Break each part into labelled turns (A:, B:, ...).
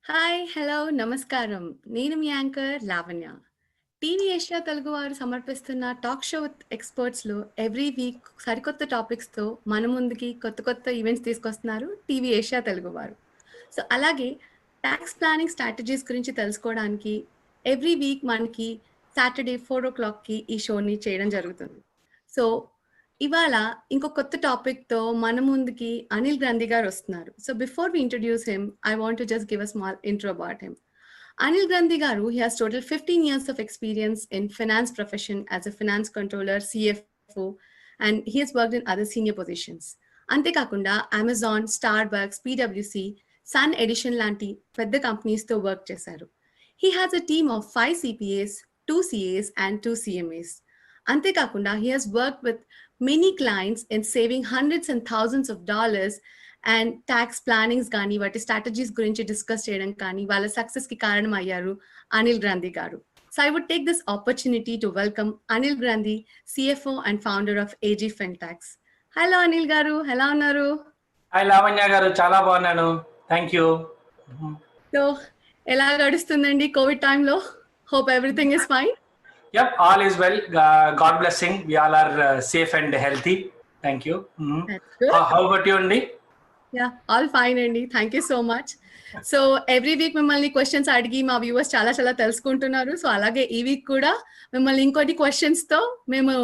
A: Hi! Hello! నమస్కారం. నేను మీ anchor Lavanya. TV Asia Telugu వారు సమర్పిస్తున్న టాక్ షో విత్ ఎక్స్‌పర్ట్స్‌లో ఎవ్రీ వీక్ సరికొత్త టాపిక్స్‌తో మన ముందుకి కొత్త కొత్త ఈవెంట్స్ తీసుకొస్తున్నారు టీవీ ఏషియా తెలుగు వారు. సో, అలాగే టాక్స్ ప్లానింగ్ స్ట్రాటజీస్ గురించి తెలుసుకోవడానికి ఎవ్రీ వీక్ మనకి సాటర్‌డే 4:00కి ఈ షోని చేయడం జరుగుతుంది. సో, ఇవాళ ఇంకో కొత్త టాపిక్‌తో మన ముందుకి అనిల్ గ్రంథి గారొస్తున్నారు. So, before we introduce him, I want to just give a small intro about him. Anil Gandhi Garu, he has total 15 years of experience in finance profession as a finance controller, CFO, and he has worked in other senior positions. అంతేకాకుండా Amazon, Starbucks, PwC, Sun Edison లాంటి పెద్ద కంపెనీస్తో work చేశారు. He has a team of 5 CPAs, 2 CAs and 2 CMAs. అంతేకాకుండా he has worked with many clients in saving hundreds and thousands of dollars and tax plannings కానీ వాటి strategies గురించి discuss చేయడం కానీ వాళ్ళ సక్సెస్ కి కారణం అయ్యారు Anil Granthi garu. So I would take this opportunity to welcome Anil Granthi, CFO and founder of AG Fintax. Hello Anil garu, ఎలా ఉన్నారు?
B: హాయ్ లావణ్య గారు, చాలా బాగున్నాను, థ్యాంక్ యూ.
A: సో ఎలా గడుస్తుందండి కోవిడ్ టైంలో? Hope everything is fine.
B: Yep, all is well. God blessing. We all are safe and healthy. Thank you. How about you, Andy?
A: Yeah, all fine అండి, thank you so much. So every week మిమ్మల్ని questions అడిగి మా viewers చాలా చాలా తెలుసుకుంటున్నారు. So అలాగే ఈ week కూడా మిమ్మల్ని ఇంకోటి క్వశ్చన్స్తో మేము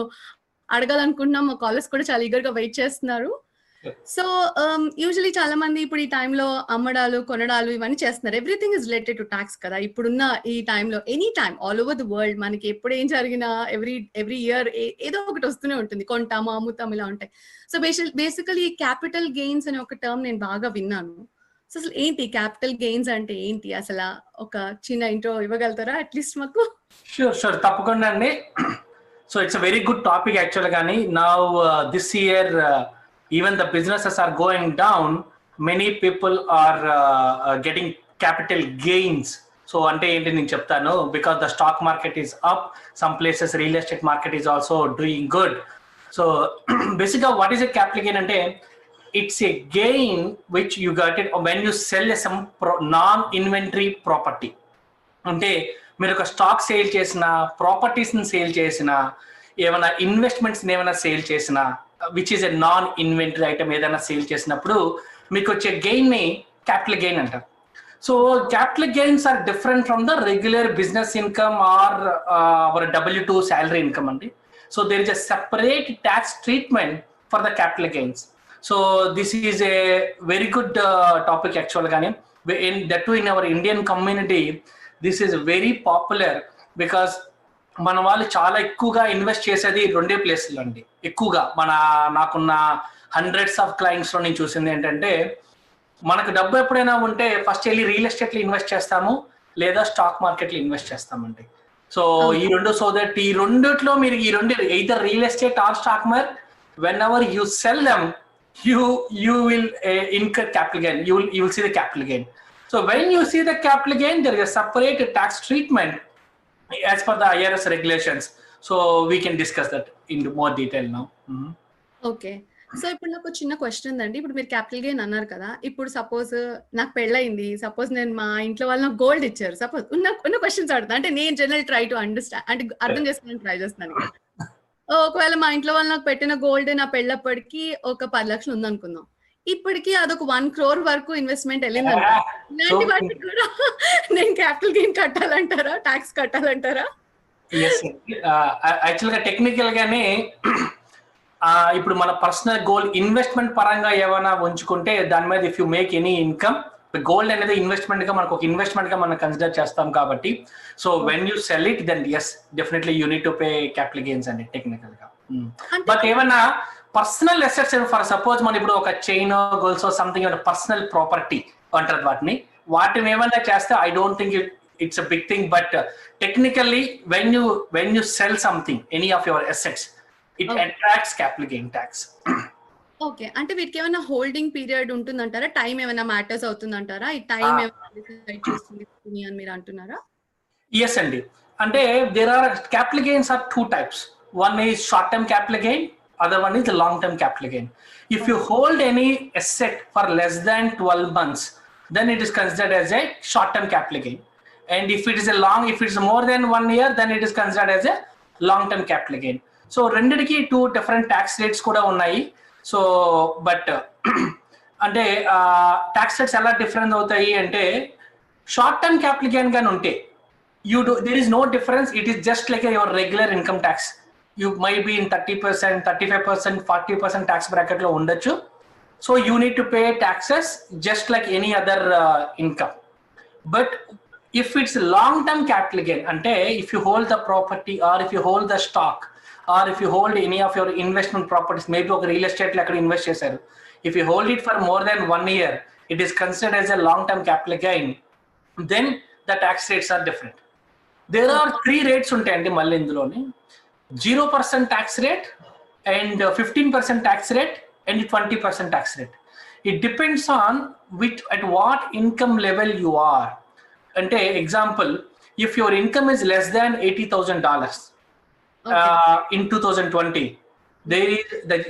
A: అడగాలనుకుంటున్నాం. మా కాలర్స్ కూడా చాలా ఈగర్గా వెయిట్ చేస్తున్నారు. సో యూజువలీ చాలా మంది ఇప్పుడు ఈ టైంలో అమ్మడాలు, కొనడాలు ఇవన్నీ చేస్తున్నారు. Everything is related to tax కదా ఇప్పుడున్న ఈ టైంలో. Any time all over the world మనకి ఎప్పుడు ఏం జరిగినా ఎవ్రీ ఇయర్ ఏదో ఒకటి వస్తూనే ఉంటుంది. కొంటాము, అమ్ముతాము, ఇలా ఉంటాయి. సో బేసికలీ క్యాపిటల్ గెయిన్స్ అనే ఒక టర్మ్ నేను బాగా విన్నాను. సో అసలు ఏంటి క్యాపిటల్ గెయిన్స్ అంటే ఏంటి? అసలు ఒక చిన్న ఇంట్రో ఇవ్వగలుగుతారా అట్లీస్ట్ మాకు?
B: షూర్, తప్పకుండా అండి. So it's a very good topic actual గానీ. Now this year even the businesses are going down, many people are getting capital gains. So ante enti nenu cheptanu, because the stock market is up, some places real estate market is also doing good. So basically what is a capital gain ante? It's a gain which you got it when you sell some non inventory property. అంటే మీరు ఒక stock sale చేసిన, properties ని sale చేసిన, ఏమైనా investments ఏమైనా sale చేసిన, which is a non inventory item ఏదైనా సేల్ చేసినప్పుడు మీకు వచ్చే గెయిన్ ని క్యాపిటల్ గెయిన్ అంటారు. So capital gains are different from the regular business income or our W2 salary income అండి. So there is a separate tax treatment for the capital gains. So this is a very good topic actual గానీ. In our Indian community this is very popular because మన వాళ్ళు చాలా ఎక్కువగా invest చేసేది రెండే ప్లేస్లు అండి. ఎక్కువగా నాకున్న హండ్రెడ్స్ ఆఫ్ క్లయింట్స్ లో నేను చూసింది ఏంటంటే, మనకు డబ్బు ఎప్పుడైనా ఉంటే ఫస్ట్ వెళ్ళి రియల్ ఎస్టేట్ లో ఇన్వెస్ట్ చేస్తాము, లేదా స్టాక్ మార్కెట్ లో ఇన్వెస్ట్ చేస్తామండి. సో ఈ రెండు, సో దట్ ఈ రెండిట్లో మీరు ఈ రెండు either real estate or stock market, when ever you cell them you will incur capital gain. You will see the capital gain. So when you see the capital gain, there is a separate tax treatment as per the IRS regulations. So we can discuss that in more detail now.
A: Okay. So ఇప్పుడు నాకు చిన్న question ఉందండి. ఇప్పుడు మీరు capital gain అన్నారు కదా. ఇప్పుడు suppose నాకు పెళ్ళయింది, సపోజ్ నేను మా ఇంట్లో వాళ్ళు నాకు గోల్డ్ ఇచ్చారు. సపోజ్ ఉన్న క్వశ్చన్స్ అడుగుతా, అంటే నేను జనరల్ ట్రై టు అండర్స్టాండ్, అంటే అర్థం చేసుకోవడానికి ట్రై చేస్తాను. ఒకవేళ మా ఇంట్లో వాళ్ళు నాకు పెట్టిన గోల్డ్ నా పెళ్ళప్పటికి ఒక 10 లక్షలు ఉందనుకుందాం. ఇప్పటికి అదొక 1 crore వరకు ఇన్వెస్ట్మెంట్ వెళ్ళిందంట. ఇలాంటి వాటికి కూడా నేను క్యాపిటల్ గెయిన్ కట్టాలంటారా, ట్యాక్స్ కట్టాలంటారా?
B: యాక్చువల్ గా టెక్నికల్ గానే ఇప్పుడు మన పర్సనల్ గోల్డ్ ఇన్వెస్ట్మెంట్ పరంగా ఏమైనా ఉంచుకుంటే దాని మీద if you make any income, gold అనేది ఇన్వెస్ట్మెంట్ గా మనకు ఒక ఇన్వెస్ట్మెంట్ గా మనం కన్సిడర్ చేస్తాం కాబట్టి, so when you sell it then yes definitely you need to pay capital gains అండి టెక్నికల్ గా. బట్ ఏమన్నా పర్సనల్ అసెట్స్ ఫర్ సపోజ్ మనం ఇప్పుడు ఒక chain, golds something personal property అంటారు వాటిని ఏమన్నా చేస్తే I don't think it's a big thing, but technically when you sell something, any of your assets, it attracts capital gain tax.
A: Okay, అంటే వీటికి ఏమైనా హోల్డింగ్ పీరియడ్ ఉంటుందంటారా? టైం ఏమైనా matters అవుతుందంటారా? ఈ టైం ఏమైనా డిసైడ్ చేస్తుంది అని మీరు అంటున్నారా?
B: ఎస్ అండి. అంటే there are capital gains are 2 types. One is short term capital gain, other one is the long term capital gain. If you hold any asset for less than 12 months, then it is considered as a short-term capital gain. And if it is if it's more than 1 year, then it is considered as a long-term capital gain. So రెండిటికి 2 different tax rates కూడా ఉన్నాయి. So but అంటే tax rates ఎలా difference అవుతాయి అంటే short term capital gain గాని ఉంటే there is no difference. It is just like your regular income tax. You might be in 30%, 35%, 40% tax bracket lo undachu. So you need to pay taxes just like any other income. But if it's long-term capital gain, ante if you hold the property or if you hold the stock or if you hold any of your investment properties, maybe oka real estate lo akkada invest chesaru, if you hold it for more than 1 year, it is considered as a long-term capital gain. Then the tax rates are different. There are 3 rates ఉంటాయండి మళ్ళీ ఇందులోని 0% tax rate and 15% tax rate and 20% tax rate. It depends on at what income level you are. Ante example, if your income is less than $80,000 in 2020, there is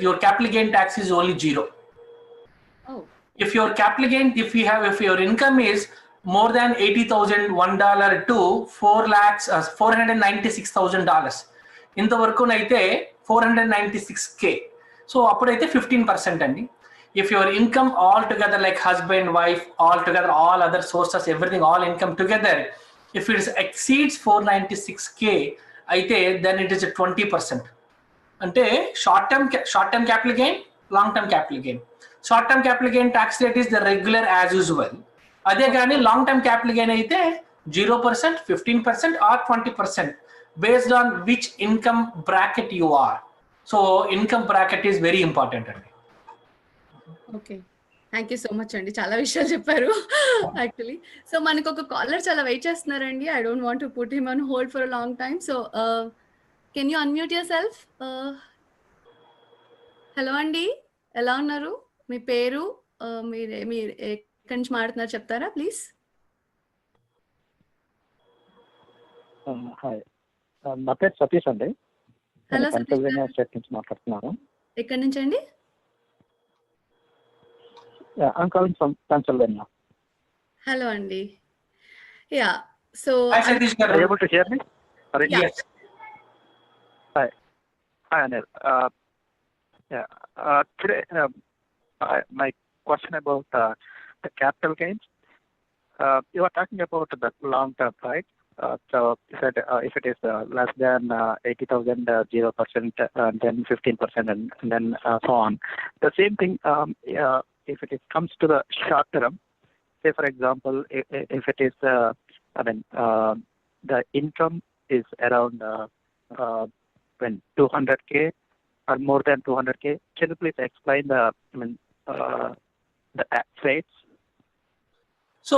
B: your capital gain tax is only 0. If your capital gain, if your income is more than $80,001 to $496,000, ఇంతవరకు అయితే $496K. So అప్పుడైతే 15% అండి. If your income all together, like husband, wife, all together, all other sources, everything, all income together, if it exceeds 496K, అయితే then it is a 20%. అంటే short term capital gain, long term capital gain. Short term capital gain tax rate is the regular as usual. అదే కానీ long term capital gain అయితే 0%, 15% or 20% based on which income bracket you are. So income bracket is very important అండి.
A: Okay, thank you so much అండి, చాలా విషయాలు చెప్పారు actually. So మనకు ఒక కాలర్ చాలా వెయిట్ చేస్తున్నారండి. I don't want to put him on hold for a long time. So can you unmute your self? Hello అండి, ఎలా ఉన్నారు? మీ పేరు, మీరు ఎక్కడి నుంచి మాట్లాడుతున్నారు చెప్తారా ప్లీజ్?
C: హాయ్, నా పేరు సతీష్ అండి.
A: హలో
C: పెన్సిల్వేనియా స్టేట్ నుంచి మాట్లాడుతున్నాను.
A: ఎక్కడి నుంచి అండి?
C: I'm calling from Pennsylvania.
A: Hello అండి. Yeah, so
B: Hi Satish garu.
C: Are you able to hear me?
B: Yes.
C: Hi, Anil. Today, my question about the capital gains. You are talking about the long term, right? So you said if it is less than 80,000, 0%, then 15%, and then so on. The same thing. If it comes to the short term, say for example, if it is, the income is around 200K or more than 200K, can you please explain the tax rates?
B: So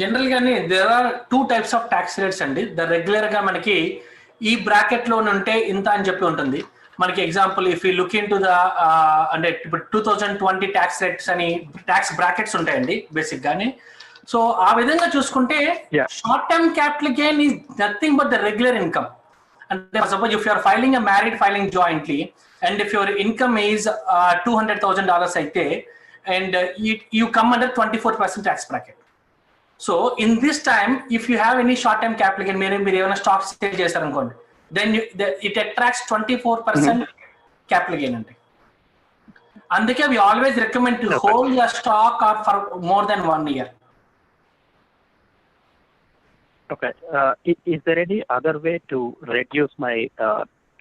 B: general గానే there are 2 types of tax rates అండి. The regular గా మనకి ఈ bracket లో ఉంటే ఇంత అని చెప్పి ఉంటుంది. మనకి example if you look in to the అంటే ఇప్పుడు 2020 ట్యాక్స్ రేట్స్ అని ట్యాక్స్ బ్రాకెట్స్ ఉంటాయండి బేసిక్ గానే. సో ఆ విధంగా చూసుకుంటే short term capital gain is nothing but the regular income. అంటే suppose if you are filing a married filing jointly and if your income is $200,000 అయితే and you come under 24% tax bracket. So in this time if you have any short term capital gain, మీరు ఏమైనా stocks sale చేశారనుకోండి, then it attracts 24% capital gain ante. Andike we always recommend to hold your stock or for more than 1 year.
C: Okay, is there any other way to reduce my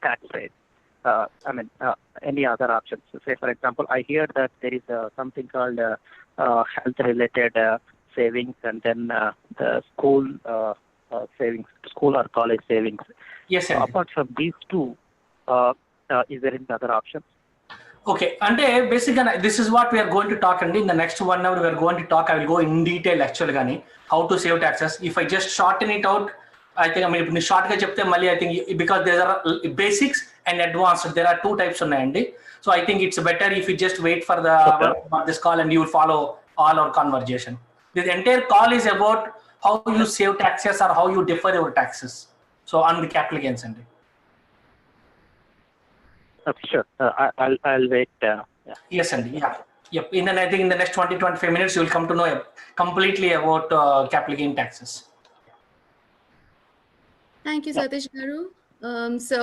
C: tax rate? Any other options? Say for example, I hear that there is something called health related savings, and then the school savings, school or college savings.
B: Yes,
C: so apart from these two, is there any other options?
B: Okay, ante basically this is what we are going to talk, and in the next 1 hour we are going to talk. I will go in detail actually gani how to save taxes. If I just shorten it out, I think if short ga chepte malli I think because there are basics and advanced, there are 2 types unnayandi. So I think it's better if you just wait for this call and you will follow all our conversation. This entire call is about how you save taxes or how you defer your taxes. So on the capital gains and
C: Okay, sure. I'll wait.
B: Yes, Andy. Yeah. Yep. I think in the next 20-25 minutes, you will come to know completely about capital gain taxes.
A: Thank you Satish గారు. So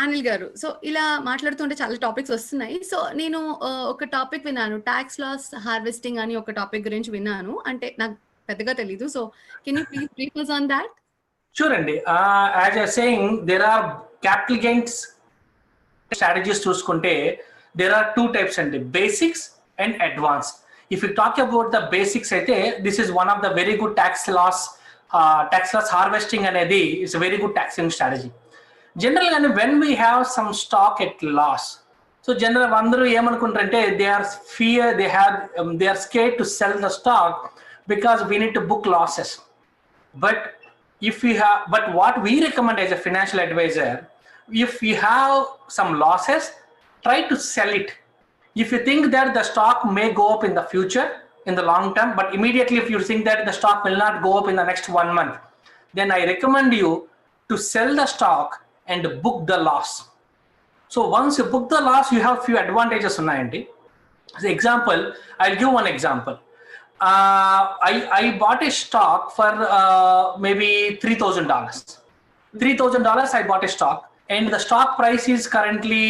A: Anil గారు, so ఇలా మాట్లాడుతుంటే చాలా topics వస్తున్నాయి. So నేను ఒక topic విన్నాను, tax loss harvesting అని ఒక టాపిక్ గురించి విన్నాను. అంటే నాకు పెద్దగా తెలీదు. So can you please brief us on that?
B: Sure, Andy. As you're saying, there are capital gains strategies చూసుకుంటే there are two types అండి, basics and advanced. If you talk about the basics అయితే this is one of the very good tax loss harvesting అనేది is a very good taxing strategy. Generally when we have some stock at loss, so generally అందరూ ఏమనుకుంటారంటే they are scared to sell the stock because we need to book losses. But what we recommend as a financial advisor, if you have some losses, try to sell it. If you think that the stock may go up in the future, in the long term, but immediately if you think that the stock will not go up in the next 1 month, then I recommend you to sell the stock and book the loss. So once you book the loss, you have few advantages. As example, I'll give one example. I bought a stock for maybe $3,000. $3,000 I bought a stock, and the stock price is currently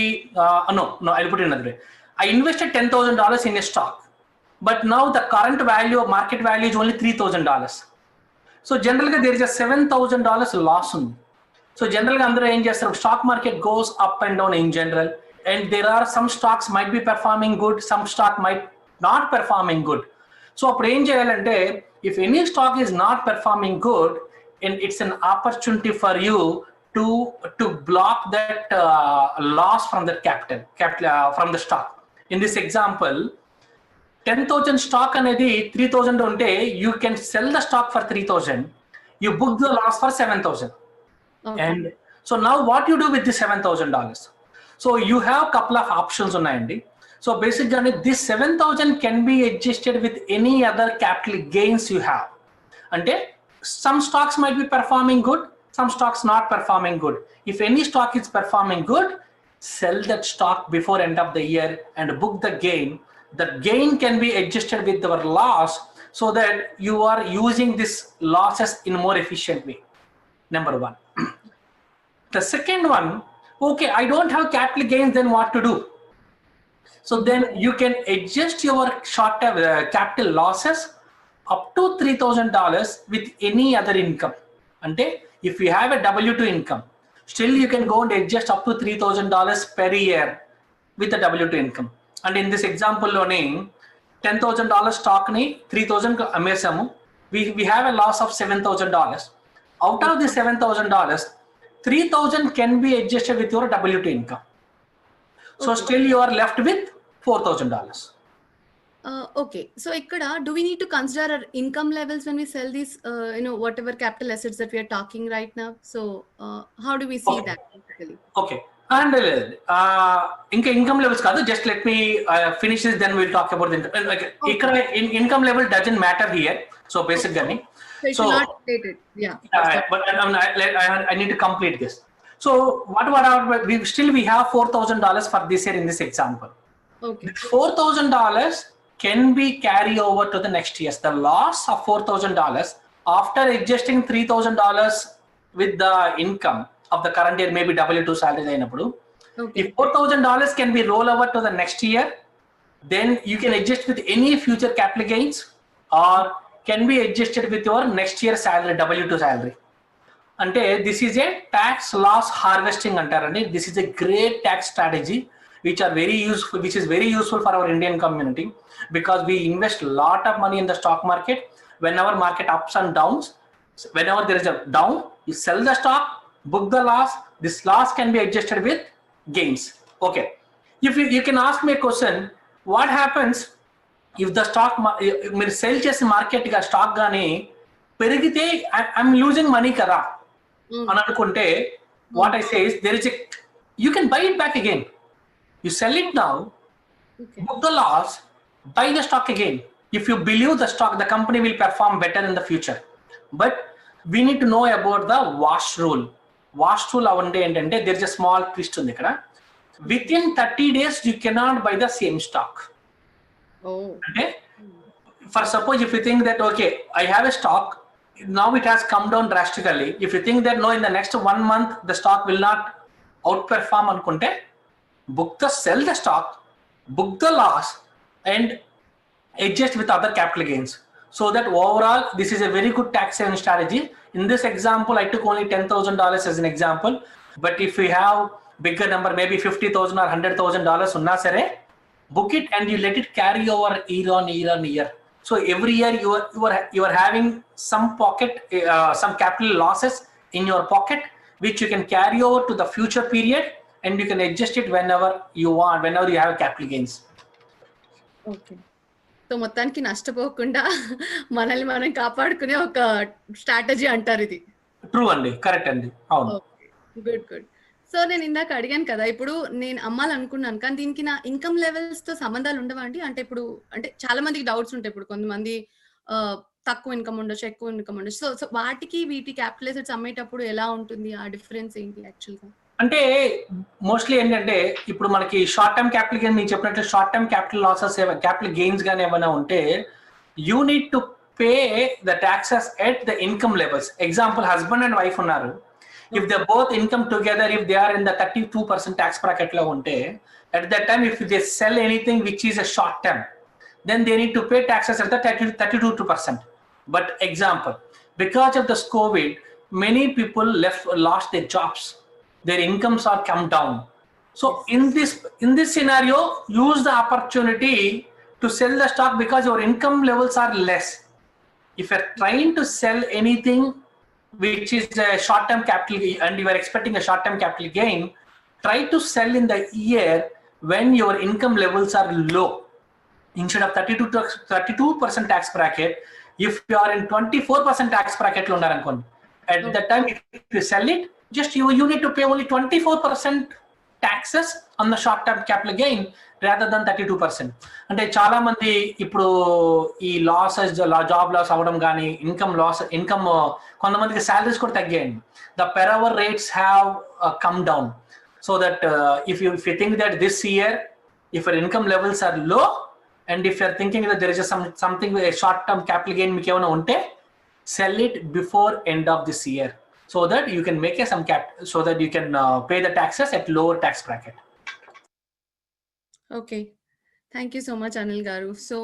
B: no, I'll put it another way. I invested $10,000 in a stock, but now the current value of market value is only $3,000. So generally there is a $7,000 loss. So generally under stock market goes up and down in general, and there are some stocks might be performing good, some stock might not performing good. So if any stock is not performing good, and it's an opportunity for you to block that loss from the capital from the stock. In this example, 10,000 stock anedi 3,000 unte, you can sell the stock for 3,000, you book the loss for 7,000. Okay. And so now what you do with the $7,000? So you have couple of options unnayandi. So basically this 7,000 can be adjusted with any other capital gains you have. Ante some stocks might be performing good, some stocks not performing good. If any stock is performing good, sell that stock before end of the year and book the gain. The gain can be adjusted with our loss so that you are using these losses in more efficient way. Number one. The second one, okay, I don't have capital gains, then what to do? So then you can adjust your short-term capital losses up to $3,000 with any other income. Ante if you have a W2 income, still you can go and adjust up to $3,000 per year with the W2 income. And in this example $10,000 stock ni 3,000 ammesamu, we have a loss of $7,000. Out of the $7,000, 3,000 can be adjusted with your W2 income. So okay. Still you are left with $4,000.
A: Okay, so ikkada do we need to consider our income levels when we sell these whatever capital assets that we are talking right now? So how do we see that basically?
B: Okay, and income levels kaadu, just let me finish this, then we'll talk about the ikkada income level doesn't matter here. So basically
A: so it's not related. Yeah,
B: but I need to complete this. So what we have $4,000 for this year in this example. Okay. $4,000 can be carried over to the next year. The loss of $4,000 after adjusting $3,000 with the income of the current year, maybe W2 salary ainappudu. Okay. If $4,000 can be roll over to the next year, then you can adjust with any future capital gains or can be adjusted with your next year salary, W2 salary. Ante this is a tax loss harvesting antarandi. This is a great tax strategy which is very useful for our Indian community, because we invest a lot of money in the stock market. Whenever market ups and downs, whenever there is a down, you sell the stock, book the loss. This loss can be adjusted with gains. Okay, if you can ask me a question, what happens if the stock మీరు cell చేసే market గా stock గానీ పెరిగితే I'm losing money కదా అని అనుకుంటే, what I say is you can buy it back again. You sell it now, okay. Book the loss, buy the stock again. If you believe the company will perform better in the future. But we need to know about the wash rule. Wash rule avante entante there is a small twist undi ikkada. Within 30 days you cannot buy the same stock.
A: Oh.
B: అంటే for suppose if you think that okay, I have a stock, now it has come down drastically. If you think that no, in the next 1 month the stock will not outperform అనుకుంటే sell the stock, book the loss and adjust with other capital gains. So that overall this is a very good tax saving strategy. In this example I took only $10,000 as an example, but if you have bigger number, maybe $50,000 or $100,000 unna sare, book it and you let it carry over year on year. So every year you are having some pocket some capital losses in your pocket which you can carry over to the future period and you can adjust it whenever you want, whenever you have capital gains.
A: Okay. So మొత్తానికి నష్టపోకుండా మనల్ని మనం కాపాడుకునే ఒక strategy అంటారు ఇది.
B: True అండి, correct అండి, అవును.
A: Okay, good. సో నేను ఇందాక అడిగాను కదా, ఇప్పుడు నేను అమ్మాలనుకున్నాను కానీ దీనికి నా ఇన్కమ్ లెవెల్స్ తో సంబంధాలు ఉండవా అండి? అంటే ఇప్పుడు అంటే చాలా మందికి డౌట్స్ ఉంటాయి. ఇప్పుడు కొంతమంది తక్కువ ఇన్కమ్ ఉండొచ్చు, ఎక్కువ ఇన్కమ్ ఉండొచ్చు. సో వాటికి వీటి క్యాపిటల్ అసెట్స్ అమ్మేటప్పుడు ఎలా ఉంటుంది, ఆ డిఫరెన్స్ ఏంటి యాక్చువల్ గా?
B: అంటే మోస్ట్లీ ఏంటంటే ఇప్పుడు మనకి షార్ట్ టర్మ్ క్యాపిటల్ గెయిన్, మీకు చెప్పినట్లు short term capital losses, capital gains గానీ ఏమైనా ఉంటే you need to pay the taxes at the income levels. Example husband and wife ఉన్నారు, if they both income together, if they are in the 32% tax bracket lo unte, at that time if they sell anything which is a short term, then they need to pay taxes at the 32%. But example, because of this COVID, many people lost their jobs, their incomes are come down. So in this scenario, use the opportunity to sell the stock because your income levels are less. If you're trying to sell anything which is a short-term capital and you are expecting a short-term capital gain, try to sell in the year when your income levels are low. Instead of 32% tax bracket, if you are in 24% tax bracket lo unnaru anukondi, at that time if you sell it, just you need to pay only 24% taxes on the short-term capital gain rather than 32%. అంటే చాలా మంది ఇప్పుడు ఈ losses, job loss అవ్వడం కానీ, income కొంతమందికి salaries కూడా తగ్గాయండి. The per hour rates have come down. So that if you think that this year if your income levels are low and if you're thinking that there is something short term capital gain మీకు ఏమైనా ఉంటే sell it before end of this year so that you can make some so that you can pay the taxes at lower tax bracket.
A: Okay, thank you so much Anil garu. So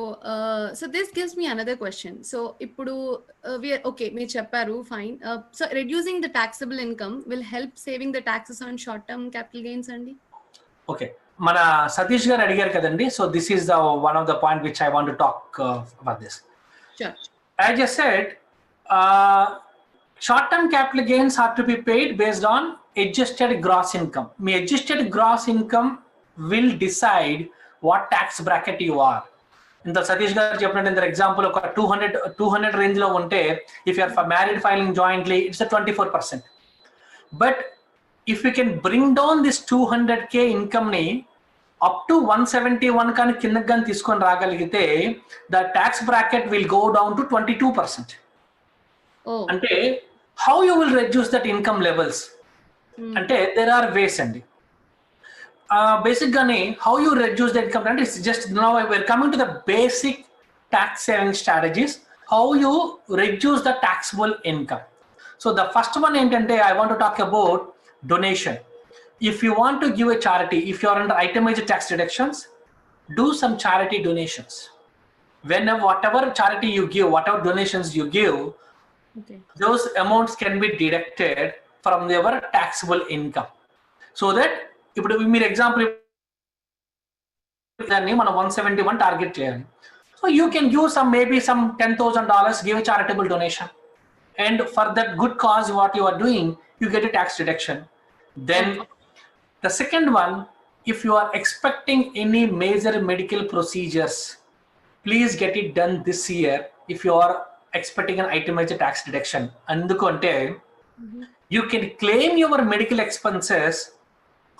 A: this gives me another question. So ippudu we are okay, me chepparu fine. So reducing the taxable income will help saving the taxes on short term capital gains andi.
B: Okay, mana Satish garu adigaru kadandi, so this is the one of the point which I want to talk about this.
A: Sure.
B: I just said short term capital gains have to be paid based on adjusted gross income. Me adjusted gross income will decide what tax bracket you are. In the Satish garu cheppinattu in the example of 200 range lo unte, if you are married filing jointly, it's a 24%. But if you can bring down this 200k income ni up to 171 కానీ కిందకి కానీ తీసుకొని రాగలిగితే the tax bracket will go down to 22%. అంటే how you will reduce that income levels? అంటే there are ways అండి. Basic గానే how you reduce the income, అంటే it's just now we're coming to the basic tax saving strategies, how you reduce the taxable income. So the first one ఏంటంటే I want to talk about donation. If you want to give a charity, if you are under itemized tax deductions, do some charity donations. Whenever whatever charity you give, whatever donations you give, okay, those amounts can be deducted from your taxable income. So that ఇప్పుడు మీరు example దాన్ని మనం 171 target చేయాలి. So you can give some maybe some $10,000, give a charitable donation, and for that good cause what you are doing you get a tax deduction. Then the second one, if you are expecting any major medical procedures, please get it done this year if you are expecting an itemized tax deduction. Andukante you can claim your medical expenses,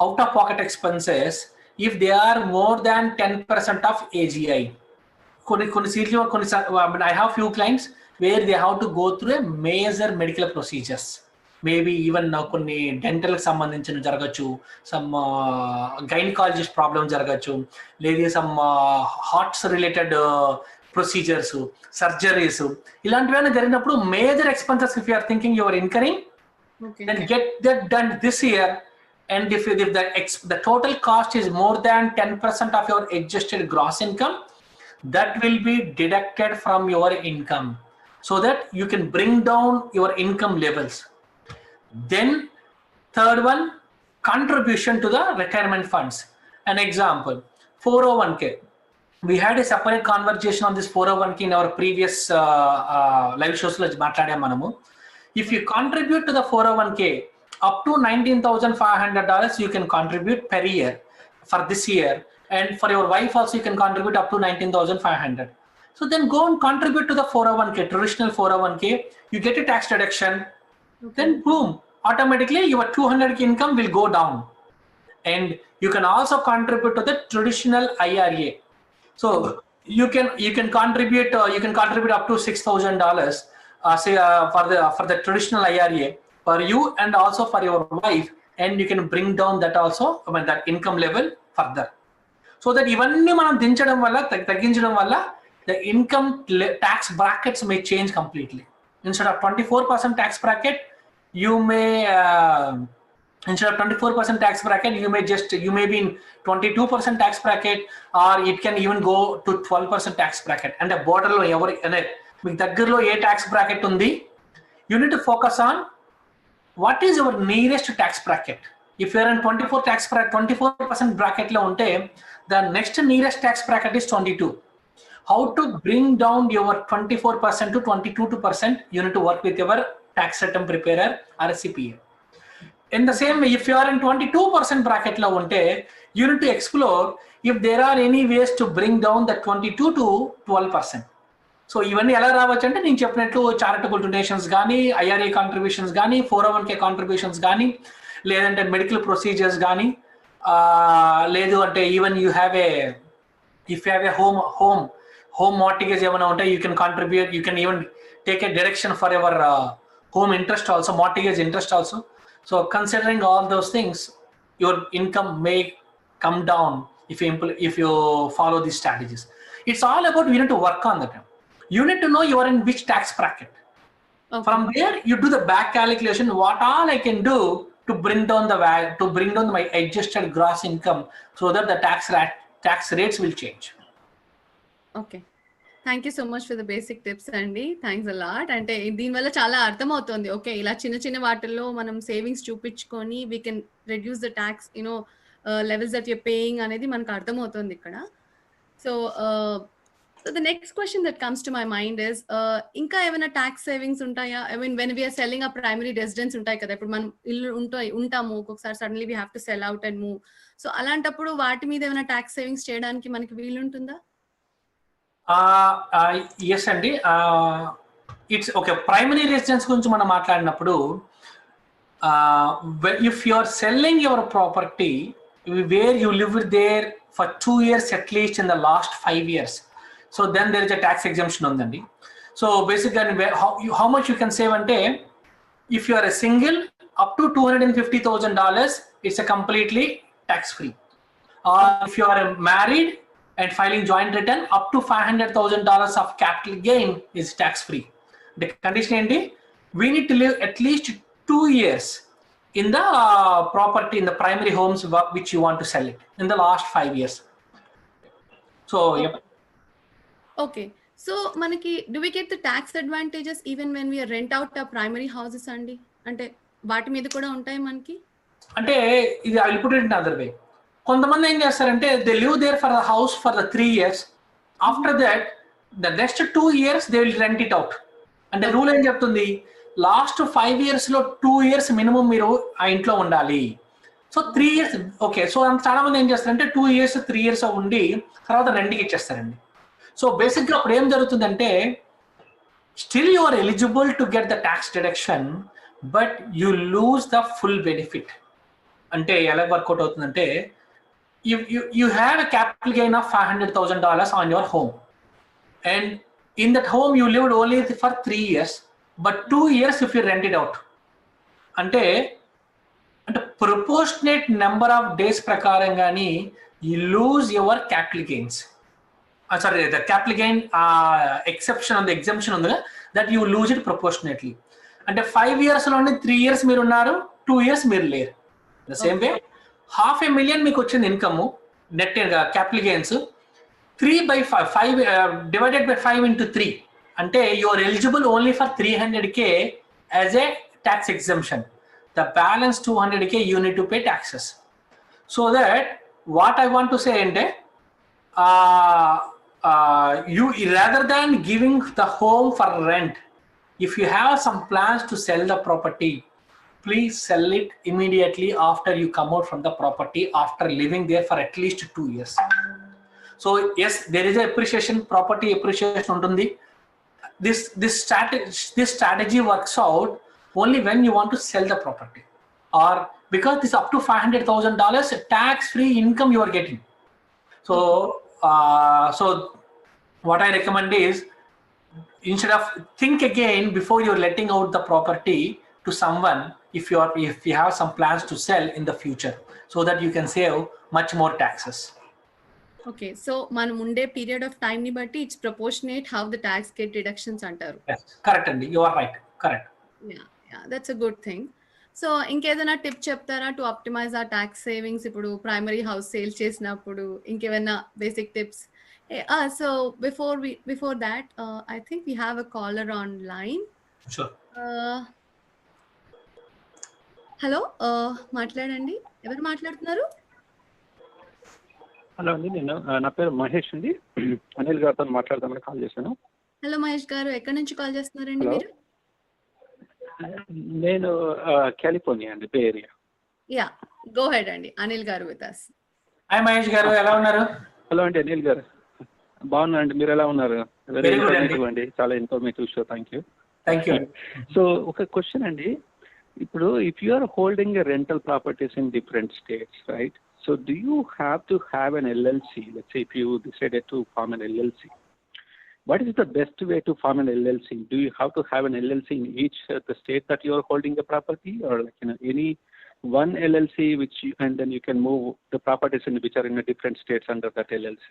B: out of pocket expenses, if they are more than 10% of AGI. I have few clients where they have to go through a major medical procedures. Maybe even కొన్ని డెంటల్కి సంబంధించిన జరగచ్చు, some gynaecologist problem జరగచ్చు, లేదా some hearts related procedures, surgeries, ఇలాంటివన్నీ జరిగినప్పుడు major expenses if you are thinking your incurring,
A: okay.
B: then get that done this year. And if the total cost is more than 10% of your adjusted gross income, that will be deducted from your income, so that you can bring down your income levels. Then third one, contribution to the retirement funds. An example, 401k. We had a separate conversation on this 401k in our previous live shows lo maatladam manamu. If you contribute to the 401k up to $19,500, you can contribute per year for this year, and for your wife also you can contribute up to $19,500. So then go and contribute to the 401k, traditional 401k, you get a tax deduction.
A: Okay.
B: Then boom, automatically your 200k income will go down. And you can also contribute to the traditional IRA. So you can contribute up to $6,000 say for the traditional IRA for you and also for your wife, and you can bring down that also, I mean, that income level further. So that ఇవన్నీ మనం దించడం వల్ల, తగ్గించడం వల్ల, the income tax brackets may change completely. Instead of 24% tax bracket, you may instead of 24% tax bracket, you may be in 22% tax bracket, or it can even go to 12% tax bracket. And the border lo ఎవరు మీకు దగ్గరలో ఏ tax bracket ఉంది, you need to focus on what is your nearest tax bracket. If you are in 24% bracket lo unte, the next nearest tax bracket is 22. How to bring down your 24% to 22%, you need to work with your tax return preparer or a CPA. In the same way, if you are in 22% bracket lo unte, you need to explore if there are any ways to bring down the 22 to 12%. So ఇవన్నీ ఎలా రావచ్చు అంటే నేను చెప్పినట్లు charitable donations కానీ, IRA contributions కానీ, 401k contributions కానీ, లేదంటే మెడికల్ ప్రొసీజర్స్ కానీ, లేదు అంటే even if you have a home mortgage ఏమైనా ఉంటే you can contribute, you can even take a direction for your home interest also, mortgage interest also. So considering all those things, your income may come down if you follow these strategies. It's all about, you need to work on that. You need to know you are in which tax bracket.
A: Okay.
B: From there, you do the back calculation. What all I can do to bring down my adjusted gross income, so that the tax rates will change.
A: Okay. Thank you so much for the basic tips అండి. Thanks a lot. అంటే దీనివల్ల చాలా అర్థమవుతుంది. Okay, ఇలా చిన్న చిన్న వాటిల్లో మనం సేవింగ్స్ చూపించుకొని we can reduce the tax levels that you're paying అనేది మనకు అర్థమవుతుంది ఇక్కడ. So the next question that comes to my mind is, ఇంకా ఏమైనా ట్యాక్స్ సేవింగ్స్ ఉంటాయా? I mean when we're selling ఆ ప్రైమరీ రెసిడెన్స్ ఉంటాయి కదా, ఇప్పుడు మనం ఇల్లు ఉంటాము, ఒక్కొక్కసారి suddenly we have to sell out and move. So అలాంటప్పుడు వాటి మీద ఏమైనా ట్యాక్స్ సేవింగ్స్ చేయడానికి మనకి వీలుంటుందా?
B: ఎస్ అండి. It's okay. ప్రైమరీ రెసిడెన్స్ గురించి మనం మాట్లాడినప్పుడు, if you are selling your property where you live there for 2 years at least in the last 5 years, so then there is a tax exemption ఉందండి. So బేసిక్గా how much you can save అంటే, if you are a single, up to $250,000 it's a completely tax free, or if you are married and filing joint return, up to $500,000 of capital gain is tax free. The condition ఏంటి, we need to live at least 2 years in the property, in the primary homes which you want to sell it in the last 5 years. So yep.
A: Okay, so manaki, do we get the tax advantages even when we rent out our primary houses andi? Ante vaati మీద కూడా ఉంటాయి మనకి? అంటే
B: ఇది I will put it in another way. కొంతమంది ఏం చేస్తారంటే, they live there for the house for the 3 years. After that the next 2 years they will rent it out. అంటే రూల్ ఏం చెప్తుంది, లాస్ట్ 5 years లో 2 years మినిమం మీరు ఆ ఇంట్లో ఉండాలి. So 3 years okay. సో చాలా మంది ఏం చేస్తారంటే 2 years 3 years ఉండి తర్వాత రెంట్కి ఇచ్చేస్తారండి. సో బేసిక్గా అప్పుడు ఏం జరుగుతుందంటే, still you are eligible to get the tax deduction, but you lose the full benefit. అంటే ఎలా వర్కౌట్ అవుతుందంటే, you have a capital gain of $500,000 on your home, and in that home you lived only for 3 years, but 2 years if you rent it out. అంటే అంటే proportionate number of days ప్రకారం కానీ you lose your capital gains. Sorry, the capital gain exception ఉంది, exemption ఉంది, that you lose it proportionately. అంటే 5 yearsలోనే 3 years మీరు ఉన్నారు, 2 years మీరు లేరు. ద సేమ్ వే $500,000 మీకు వచ్చింది income net capital gains, 3/5 divided by 5 into 3 అంటే you are eligible only for 300K as a tax exemption. The balance 200K you need to pay taxes. So that what I want to say ante, you rather than giving the home for rent, if you have some plans to sell the property, please sell it immediately after you come out from the property, after living there for at least 2 years. So yes, there is a appreciation, property appreciation untundi. This strategy works out only when you want to sell the property, or because this up to $500,000 tax-free income you are getting. So what I recommend is, instead of think again before you're letting out the property to someone, if you have some plans to sell in the future, so that you can save much more taxes.
A: Okay, so మనం ఉండే period of time ని బట్టి it's proportionate how the tax get deductions అంటారు.
B: Yes, correct అండి, you are right, correct.
A: Yeah, that's a good thing. సో ఇంకేదైనా tip చెప్తారా to optimise ఆ ట్యాక్స్ సేవింగ్స్? ఇప్పుడు ప్రైమరీ హౌస్ సేల్ చేసినప్పుడు ఇంకేమైనా basic tips? So before that I think we have a caller on line.
B: Sure.
A: Hello, మాట్లాడండి. ఎవరు మాట్లాడుతున్నారు?
C: హలో అండి, నేను నా పేరు మహేష్ అండి, అనిల్ గారితో మాట్లాడదామని కాల్ చేశాను.
A: హలో మహేష్ గారు, ఎక్కడి నుంచి కాల్ చేస్తున్నారండి మీరు?
C: నేను కాలిఫోర్నియా అండి, బే ఏరియా.
A: యా, గో హెడ్ అండి, అనిల్ గారు విత్ us.
B: హాయ్ మహేష్ గారు, ఎలా ఉన్నారు?
C: హలో అండి అనిల్ గారు, బాగున్నా అండి, మీరు ఎలా ఉన్నారు? వెరీ ఇన్ఫర్మేటివ్ అండి, చాలా informative show, thank you. So ఒక క్వశ్చన్ అండి, ఇప్పుడు if you are holding rental properties in different states, right? So do you have to have an LLC? Let's say if you decided to form an LLC, what is the best way to form an LLC? Do you have to have an LLC in each the state that you are holding the property, or like any one LLC which and then you can move the properties in which are in a different states under that LLC?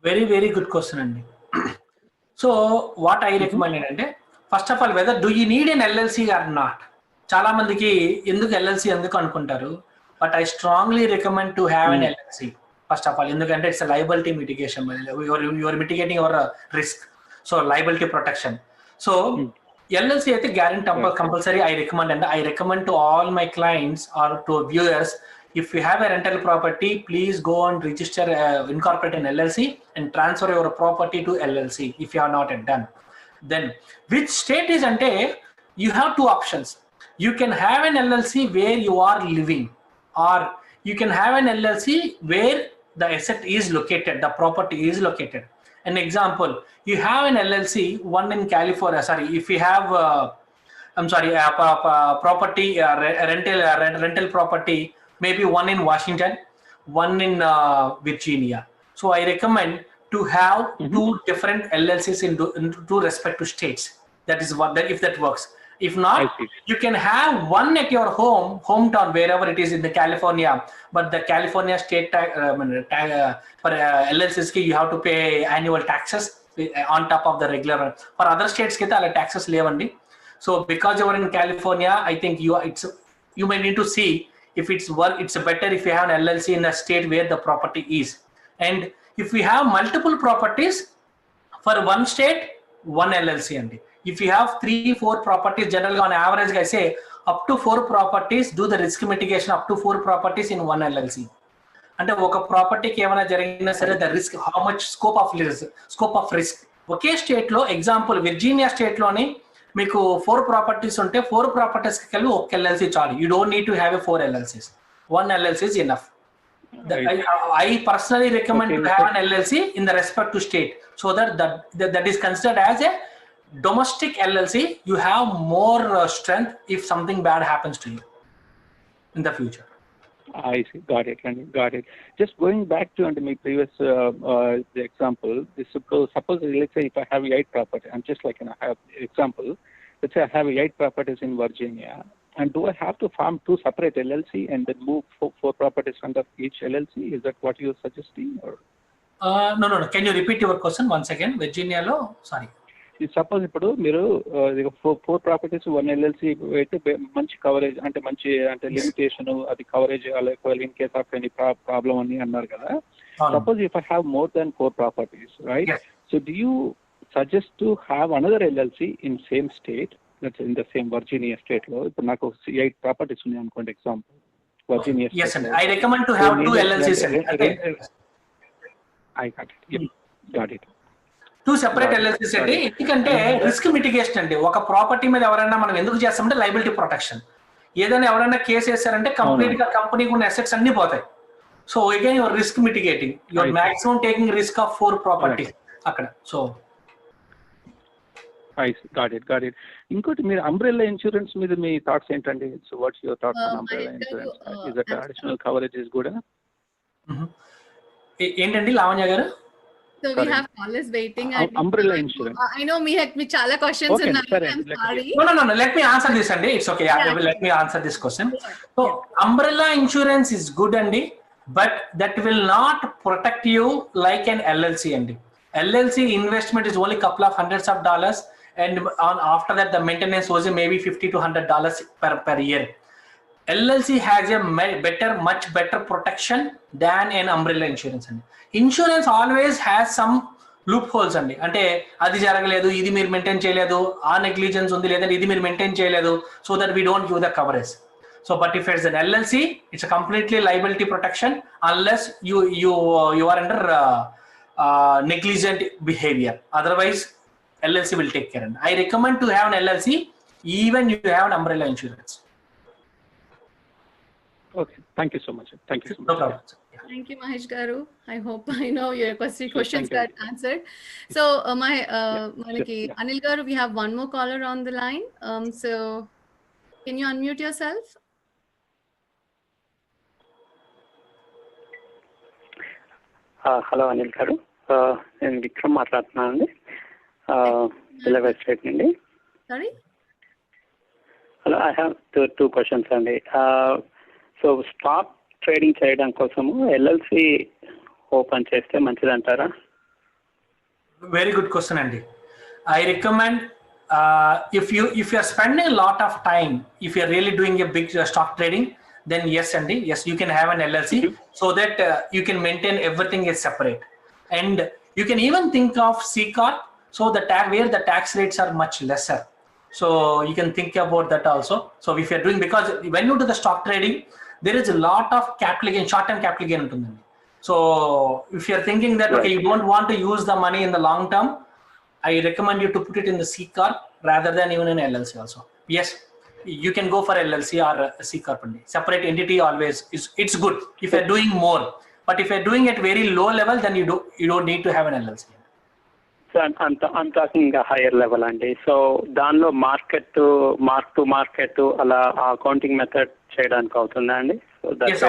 B: Very good question andi. So what I recommend ante, first of all, whether do you need an LLC or not. చాలా మందికి ఎందుకు LLC ఎందుకు అనుకుంటారు, but I strongly recommend to have an LLC. First of all, ఎందుకంటే it's a liability mitigation. You are mitigating your risk, so liability protection. So LLC అయితే guarantee compulsory I recommend, and I recommend to all my clients or to viewers, if you have a rental property, please go and register, incorporate an LLC and transfer your property to LLC if you are not yet done. Then which state is ante, you have two options. You can have an LLC where you are living, or you can have an LLC where the asset is located, the property is located. An example, you have an LLC, one in California, sorry, if you have property, rental property, maybe one in Washington, one in Virginia. So I recommend to have two different LLCs in two respective states. That is what, that if that works. If not, you can have one at your hometown, wherever it is in the California, but the California state for LLCs you have to pay annual taxes on top of the regular. For other states ke ala taxes levandi. So because you are in California, I think you may need to see if it's better if you have an LLC in a state where the property is. And if we have multiple properties for one state, one LLC andi. If you have 3-4 properties, generally on average I say up to 4 properties, do the risk mitigation up to 4 properties in one LLC. అంటే ఒక ప్రాపర్టీకి ఏమైనా జరిగినా సరే the risk, how much scope of risk. Okay state లో example విర్జీనియా state లోని మీకు 4 properties ఉంటే 4 ప్రాపర్టీస్ కి కలిపి ఒక LLC చాలు. You don't need to have 4 LLCs. One LLC is enough. I personally recommend to have an LLC in the respective state, so that is considered as a domestic LLC. You have more strength if something bad happens to you in the future.
C: I see. Got it. Just going back to my previous the example, suppose let's say if I have 8 properties, I'm just like I have example. Let's say I have 8 properties in Virginia, And do I have to form two separate LLC and then move four properties under each LLC? Is that what you're suggesting? Or
B: No. Can you repeat your question once again? Virginia-lo, sorry.
C: Suppose ఇప్పుడు మీరు four properties one LLC అయితే మంచి coverage అంటే మంచి అంటే limitation అది coverage in case of any problem అని అన్నారు కదా. Suppose if I have more than 4 properties, right? So do you suggest to have another LLC in same state, in the same Virginia state లో? ఇప్పుడు నాకు 8 properties ఉన్నాయి అనుకోండి, example Virginia.
B: Yes, and I recommend to have 2 LLCs.
C: I got it.
B: 2 separate ఎల్ఎల్సీస్ అండి. ఎందుకంటే risk mitigation అండి. ఒక property మీద ఎవరైనా మనం ఎందుకు చేస్తామంటే లైబిలిటీ ప్రొటెక్షన్. ఏదైనా ఎవరైనా కేసు వేసారంటే కంప్లీట్ గా కంపెనీకి ఉన్న అసెట్స్ అన్ని పోతాయి. So again your risk mitigating, your maximum taking risk of 4 properties అక్కడ. So
C: got it. ఇంకోటి, మీరు అంబ్రెల్లా ఇన్సూరెన్స్ మీద మీ థాట్స్ ఏంటండి? So what's your thoughts on umbrella insurance? Is that additional coverage is good?
B: ఏంటండి లావణ్య గారు?
A: So we have callers waiting.
C: Umbrella insurance.
A: I know me chala questions unnaayi. I'm sorry.
B: No. Let me answer this andi. It's okay. Let me answer this question. So umbrella insurance is good andi, but that will not protect you like an LLC andi. LLC investment is only couple of hundreds of dollars, and after that the maintenance was maybe $50 to $100 per year. LLC has a much better protection than an umbrella insurance andi. Insurance always has some loopholes అండి. అంటే అది జరగలేదు, ఇది మీరు maintain చేయలేదు, ఆ negligence ఉంది, లేదంటే ఇది మీరు మెయింటైన్ చేయలేదు, so that we don't give the coverage. So but if it's an LLC, it's completely liability protection unless you are under negligent behavior. Otherwise LLC will take care. And I recommend to have an LLC even you have an umbrella insurance.
C: Okay, thank you so much.
B: No problem.
A: Thank you, Mahesh Garu. I hope I know your questions got answered. So, Manaki, Anil Garu, we have one more caller on the line. So, can you unmute yourself?
D: Hello, Anil Garu. నేను విక్రమ్ మాట్లాడుతున్నాను అండి, delivery state నుండి.
A: Sorry?
D: Hello, I have two questions అండి. So stock trading చేయడం కోసము LLC open చేస్తే మంచిదంటారా?
B: Very good question అండి. I recommend if you are spending a lot of time, if you are really doing a big stock trading, then yes అండి, yes you can have an LLC so that you can maintain everything is separate, and you can even think of C corp, so where the tax rates are much lesser. So you can think about that also. So if you are doing, because when you do the stock trading there is a lot of capital gain, short-term capital gain untundandi. So if you are thinking that okay, you don't want to use the money in the long term, I recommend you to put it in the C corp rather than even in LLC also. Yes, you can go for LLC or C corp only. Separate entity always it's good if you are doing more, but if you are doing at very low level, then you don't need to have an LLC.
D: So అంత ఇంకా higher level అండి. So దానిలో mark to market అలా accounting method చేయడానికి అవుతుందా అండి? So that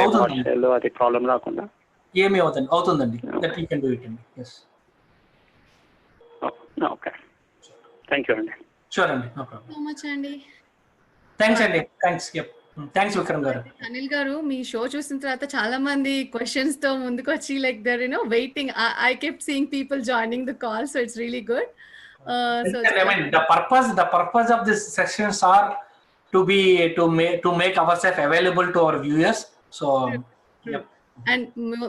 D: అది problem రాకుండా
B: ఏమి అవుతుందండి, that you can do it అండి. yes,
D: ఓకే, థ్యాంక్ యూ అండి.
B: షూర్ అండి, నో ప్రాబ్లం.
A: So much అండి.
B: థ్యాంక్స్ అండి. థ్యాంక్స్ విక్రమ్ గారు.
A: అనిల్ గారు, మీ షో చూసిన తర్వాత చాలా మంది క్వశ్చన్స్ తో ముందుకు వచ్చి like they're waiting. I kept seeing people joining the call, so it's really good. So
B: I mean the purpose of this sessions are to make ourselves available to our viewers. So yep.
A: And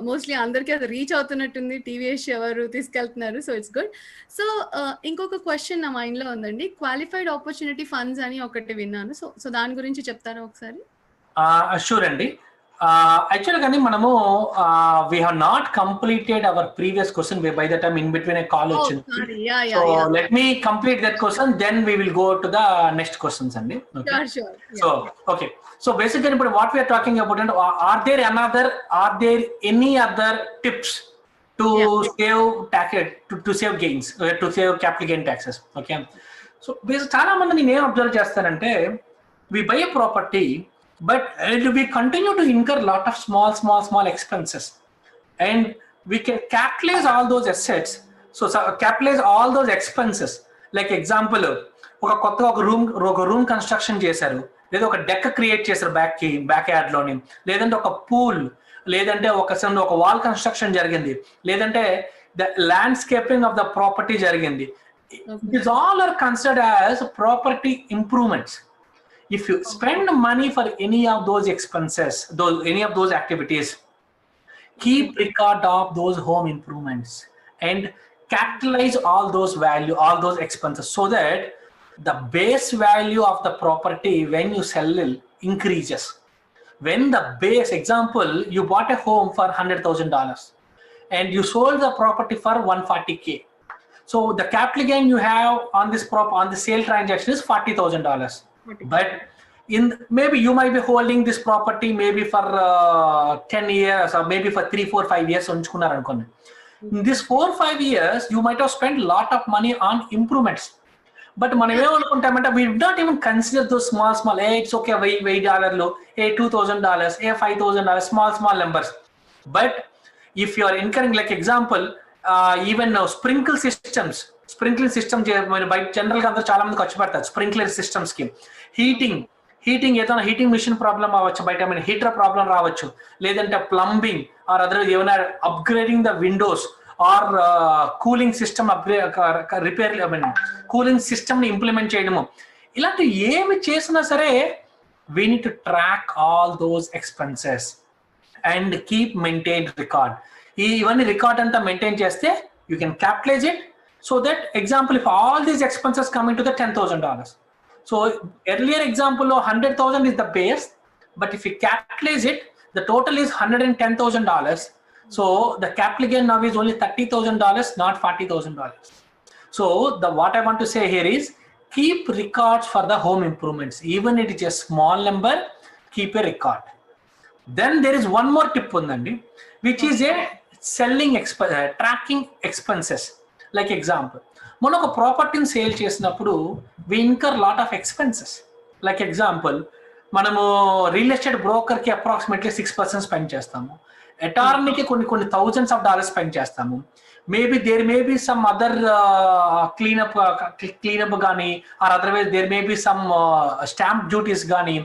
A: mostly అందరికీ అది reach అవుతున్నట్టుంది, TVS ఎవరు తీసుకెళ్తున్నారు. So it's good. So ఇంకొక question నా mind లో ఉందండి. Qualified opportunity funds అని ఒకటి విన్నాను. సో దాని గురించి చెప్తారా ఒకసారి?
B: షూర్ అండి. యాక్చువల్గా కానీ మనము we have not completed our previous question by the time in between a call వచ్చింది. So let me complete that question, then we will go to the next questions అండి.
A: Okay, sure.
B: So okay, so basically what we are talking about, and are there any other tips to save tax, to save gains, to save capital gain taxes? Okay, so చాలా మంది నేను ఏం observe చేస్తానంటే, we buy a property but we continue to incur lot of small expenses, and we can capitalize all those assets. So capitalize all those expenses. Like example, ఒక room construction చేశారు, లేదా ఒక deck create చేశారు back yard లోని, లేదంటే ఒక pool, లేదంటే ఒక వాల్ కన్స్ట్రక్షన్ జరిగింది, లేదంటే the landscaping of the property జరిగింది. These all are considered as property improvements. If you spend money for any of those expenses, any of those activities, keep record of those home improvements and capitalize all those expenses, so that the base value of the property when you sell it increases. When the base, example, you bought a home for $100,000 and you sold the property for $140K. So the capital gain you have on the sale transaction is $40,000. But maybe you might be holding this property maybe for 10 years or maybe for 3, 4, 5 years. In this 4, 5 years, you might have spent a lot of money on improvements. But we did not even consider those small, hey, it's okay, $8, hey, $2,000, hey, $5,000, small numbers. But if you are incurring, like example, even now sprinkling system బయట జనరల్ గా అందరూ చాలా మంది ఖర్చు పెడతారు sprinkler systems కి. Heating ఏదైనా హీటింగ్ మిషన్ ప్రాబ్లం రావచ్చు, బయట హీటర్ ప్రాబ్లం రావచ్చు, లేదంటే ప్లంబింగ్ ఆర్ అదర్ ఏమైనా upgrading the windows or cooling system repair, cooling system ని ఇంప్లిమెంట్ చేయడము, ఇలాంటి ఏమి చేసినా సరే we need to track all those expenses and keep maintained record. ఇవన్నీ రికార్డ్ అంతా మెయింటైన్ చేస్తే you can capitalise it. So that example, if all these expenses coming to the $10,000, so earlier example లో 100,000 is the base, but if you capitalise it the total is $110,000. So the capital gain now is only $30,000, not $40,000. So what I want to say here is keep records for the home improvements, even it is a small number, keep a record. Then there is one more tip undandi, which is a tracking expenses. Like example, మనం ఒక ప్రాపర్టీని sale చేసినప్పుడు we incur lot of expenses. Like example, మనము real estate broker కి approximately 6% spend చేస్తాము, అటార్నీకి కొన్ని thousands of dollars spend చేస్తాము, maybe there may be some other cleanup గానీ, or otherwise there may be some stamp duties గానీ,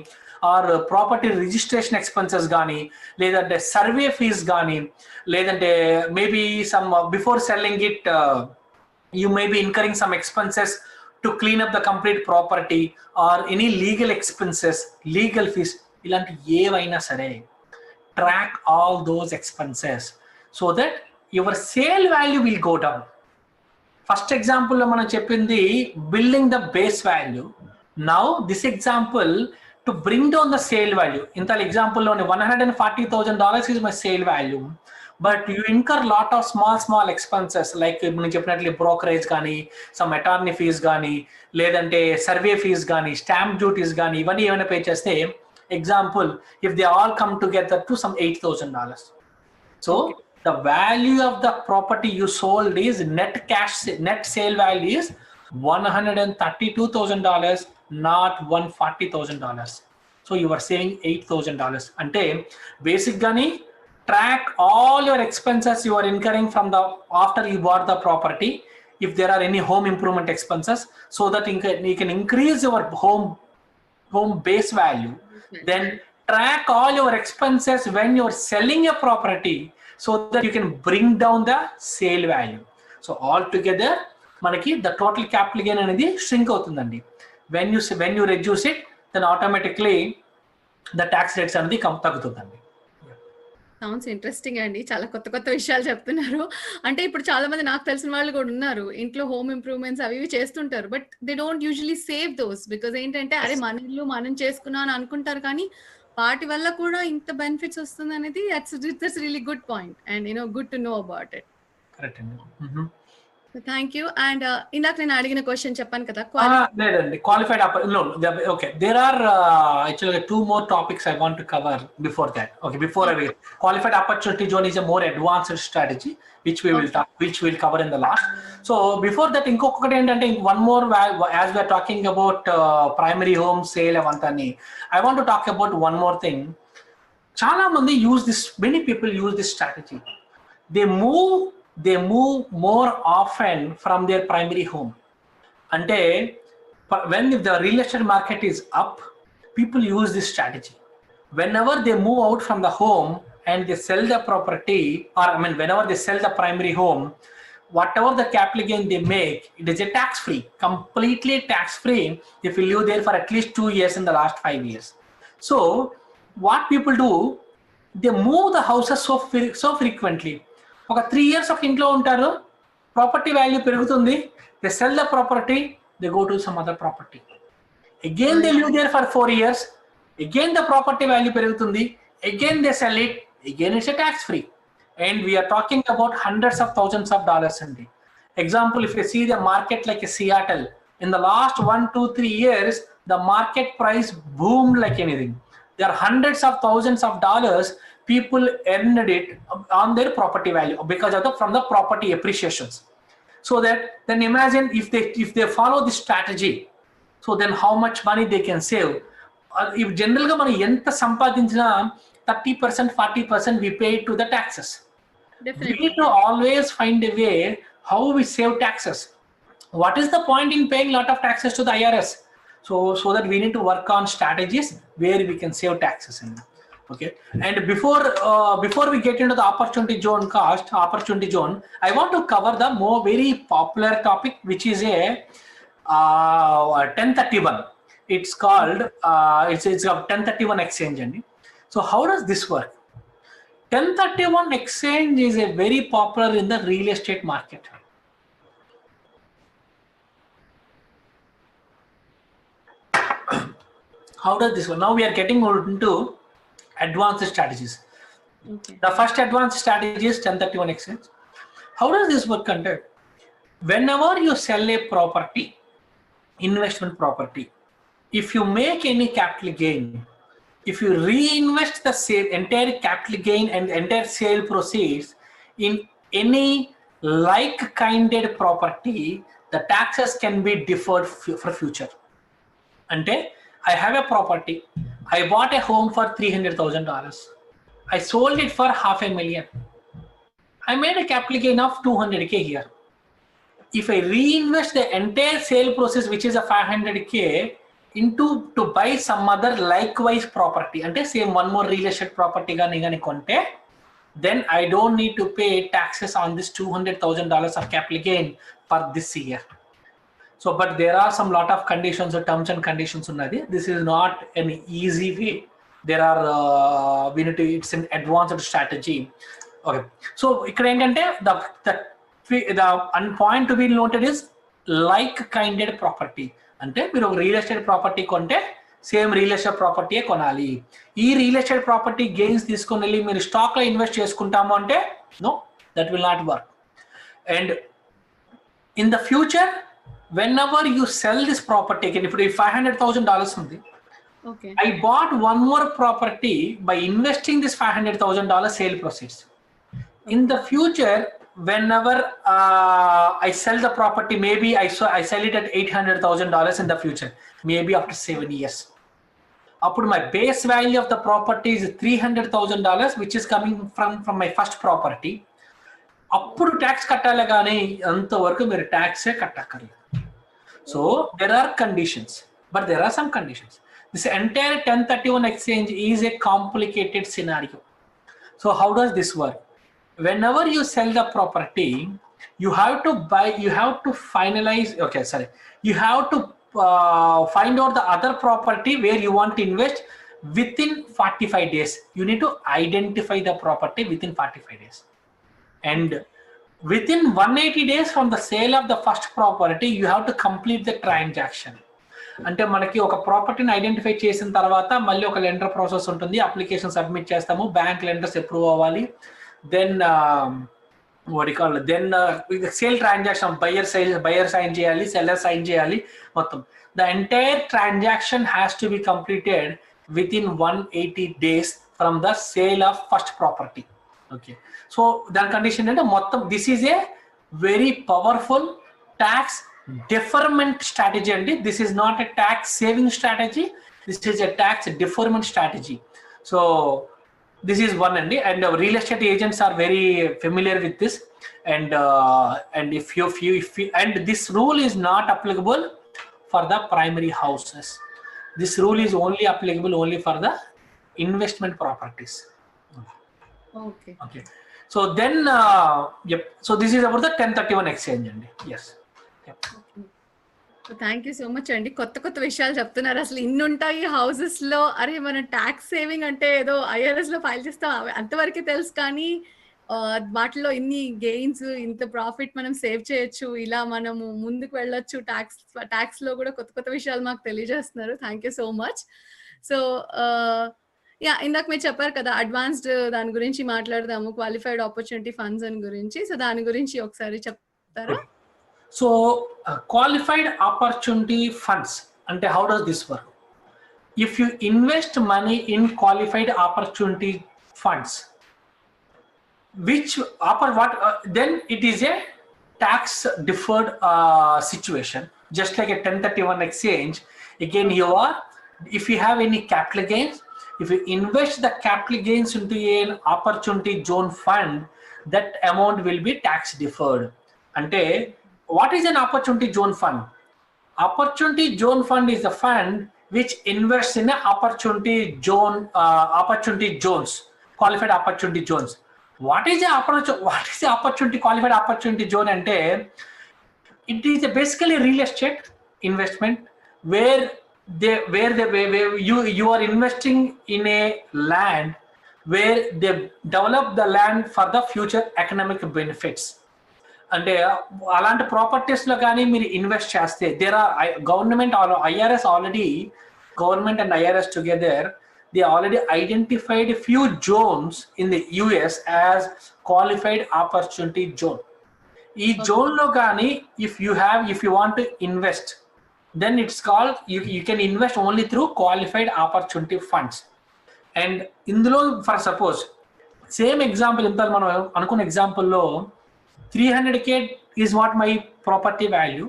B: or property registration expenses కానీ, లేదంటే survey fees కానీ, లేదంటే maybe some before selling it you may be incurring some expenses to clean up the complete property or any legal expenses, legal fees, ఇలాంటి ఏవైనా సరే track all those expenses so that your sale value will go down. First ఎగ్జాంపుల్లో మనం చెప్పింది building the base value. Now this example to bring down the sale value. In that example, only $140,000 is my sale value, but you incur lot of small expenses like definitely brokerage gaani, some attorney fees gaani, ledante survey fees gaani, stamp duties gaani, ivanni evana pay cheste, example, if they all come together to some $8,000. So the value of the property you sold is net sale value is $132,000, not $140,000. So you are saving $8,000. Ante basic gani track all your expenses you are incurring from after you bought the property, if there are any home improvement expenses, so that you can increase your home base value. Then track all your expenses when you are selling a property, so that you can bring down the sale value. So all together manaki the total capital gain anedi shrink avutundandi. When you reduce it, then automatically the tax rates అనేది తగ్గుతుందండి.
A: Sounds interesting అండి. చాలా కొత్త విషయాలు చెప్తున్నారు. అంటే ఇప్పుడు చాలా మంది నాకు తెలిసిన వాళ్ళు కూడా ఉన్నారు, ఇంట్లో హోమ్ ఇంప్రూవ్మెంట్స్ అవి చేస్తుంటారు, but they don't usually save those, because ఏంటంటే అరే మన ఇల్లు మనం చేసుకున్నాం అని అనుకుంటారు, కానీ వాటి వల్ల కూడా ఇంత బెనిఫిట్స్ వస్తుంది అనేది that's really good point and good to know about it.
B: Correct అండి.
A: Thank you. అండ్ ఇందాక నేను అడిగిన క్వశ్చన్ చెప్పాను కదా,
B: లేదండి qualified okay, there are actually 2 more topics I want to cover before that. Okay, before I will, qualified opportunity zone is a more advanced strategy which we will talk, which we'll cover in the last. So before that inkokati entante one more, as we are talking about primary home sale avantani, I want to talk about one more thing. Chaala mandi many people use this strategy. They move more often from their primary home. Ante when if the real estate market is up, people use this strategy. Whenever they move out from the home and they sell the property, or I mean, whenever they sell the primary home, whatever the capital gain they make, it is a tax-free, completely tax-free if you live there for at least 2 years in the last 5 years. So what people do, they move the houses so frequently. ఒక 3 years of ఇంట్లో ఉంటారు, property value పెరుగుతుంది, they sell the property, they go to some other property. Again they live there for 4 years, again the property value పెరుగుతుంది, again they sell it, again it's a tax free. And we are talking about hundreds of thousands of dollars in the example. If you see the market like Seattle, in the last 1, 2, 3 years, the market price boomed like anything. There are hundreds of thousands of dollars people earned it on their property value because of from the property appreciations. So that then imagine if they follow this strategy, so then how much money they can save. If general ga mani enta sampadinchina 30%, 40% we pay to the taxes.
A: Definitely.
B: We need to always find a way how we save taxes. What is the point in paying a lot of taxes to the IRS? So that we need to work on strategies where we can save taxes in. Okay, and before we get into the opportunity zone, I want to cover the more very popular topic, which is a 1031. It's called it's a 1031 exchange. So how does this work? 1031 exchange is a very popular in the real estate market. How does this work? Now we are getting into advanced strategies.
A: Okay.
B: The first advanced strategy is 1031 exchange. How does this work? Whenever you sell a property, investment property, if you make any capital gain, if you reinvest the entire capital gain and entire sale proceeds in any like-kinded property, the taxes can be deferred for future. Ante, I have a property, I bought a home for $300,000. I sold it for $500,000. I made a capital gain of $200K here. If I reinvest the entire sale process, which is a $500K, to buy some other likewise property, and same one more real estate property, then I don't need to pay taxes on this $200,000 of capital gain for this year. So, but there are some lot of conditions or terms and conditions. This is not an easy way. There are it's an advanced strategy. Okay. So, the point to be noted is like-kinded property. Ante మీరు real estate property కొంటే same real estate property కొనాలి. ఈ real estate property gains తీసుకొని వెళ్ళి మీరు stock లో invest చేసుకుంటాము అంటే no, that will not work. And in the future, whenever you sell this property, again, if it is $500,000 ఉంది,
A: Okay.
B: I bought one more property by investing this $500,000 sale proceeds. In the future, whenever I sell the property, maybe I sell it at $800,000 in the future, maybe after 7 years. Upon my base value of the property is $300,000, which is coming from my first property. అప్పుడు tax కట్టాలి కానీ అంతవరకు మీరు ట్యాక్సే కట్టక్కర్లేదు. So there are conditions, but there are some conditions. This entire 1031 exchange is a complicated scenario. So how does this work? Whenever you sell the property, you have to finalize. Okay, sorry. You have to find out the other property where you want to invest within 45 days. You need to identify the property within 45 days. And within 180 days from the sale of the first property, you have to complete the transaction. అంటే మనకి ఒక ప్రాపర్టీని identify చేసిన తర్వాత మళ్ళీ ఒక lender process ఉంటుంది, application submit చేస్తాము, బ్యాంక్ లెండర్స్ అప్రూవ్ అవ్వాలి, then sale transaction buyer sign చేయాలి, సెల్లర్ సైన్ చేయాలి, మొత్తం the entire transaction has to be completed within 180 days from the sale of first property. Okay, so దాని condition అంటే మొత్తం this is a very powerful tax deferment strategy, and this is not a tax saving strategy, this is a tax deferment strategy. So this is one, and real estate agents are very familiar with this, and if you and this rule is not applicable for the primary houses. This rule is only applicable only for the investment properties.
A: Okay.
B: Okay. So then, yep. So this is about the 1031 exchange. Yes. Yep.
A: Thank you so much అండి. కొత్త కొత్త విషయాలు చెప్తున్నారు. అసలు ఇన్ని ఉంటాయి houses లో. అరే మన ట్యాక్స్ సేవింగ్ అంటే ఏదో IRS లో ఫైల్ చేస్తాం అంతవరకే తెలుసు, కానీ వాటిలో ఇన్ని గెయిన్స్, ఇంత ప్రాఫిట్ మనం సేవ్ చేయొచ్చు, ఇలా మనము ముందుకు వెళ్ళొచ్చు ట్యాక్స్ లో కూడా కొత్త కొత్త విషయాలు మాకు తెలియజేస్తున్నారు. Thank you so much. So yeah, ఇందాక మీరు చెప్పారు కదా అడ్వాన్స్డ్ దాని గురించి మాట్లాడదాము, క్వాలిఫైడ్ ఆపర్చునిటీ ఫండ్స్ అని గురించి. సో దాని గురించి ఒకసారి చెప్తారా?
B: So qualified opportunity funds, and how does this work? If you invest money in qualified opportunity funds, which then it is a tax deferred situation, just like a 1031 exchange. Again, if you have any capital gains, if you invest the capital gains into an opportunity zone fund, that amount will be tax deferred. Ante what is an opportunity zone fund? Opportunity zone fund is the fund which invests in a opportunity zones, qualified opportunity zones. What is the opportunity qualified opportunity zone? Ante it is basically a real estate investment where you are investing in a land where they develop the land for the future economic benefits. అంటే అలాంటి properties లో కానీ మీరు invest చేస్తే, there are government and IRS together they already identified a few zones in the US as qualified opportunity zone. ఈ zone లో కానీ if you want to invest, then it's called you can invest only through qualified opportunity funds. And ఇందులో for suppose same example ఇంత మనం అనుకున్న ఎగ్జాంపుల్లో 300K is what my property value.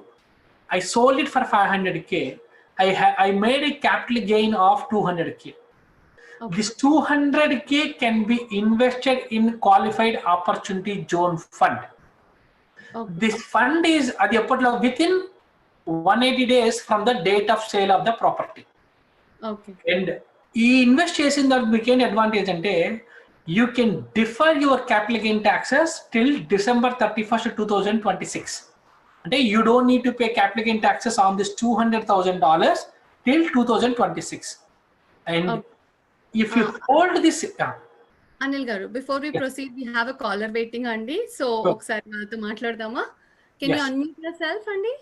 B: I sold it for 500K. I made a capital gain of 200K. Okay. This 200K can be invested in qualified opportunity zone fund. Okay. This fund is within 180 days from the date of sale of the property.
A: Okay.
B: And invest చేసిన దానికి మీకు ఏంటి advantage అంటే you can defer your capital gain taxes till December 31st, 2026. And you don't need to pay capital gain taxes on this $200,000 till 2026. And if you hold this,
A: Anil garu, before we proceed, we have a caller waiting, Andy. So, okkari valto maatladama. Can you unmute yourself, Andy?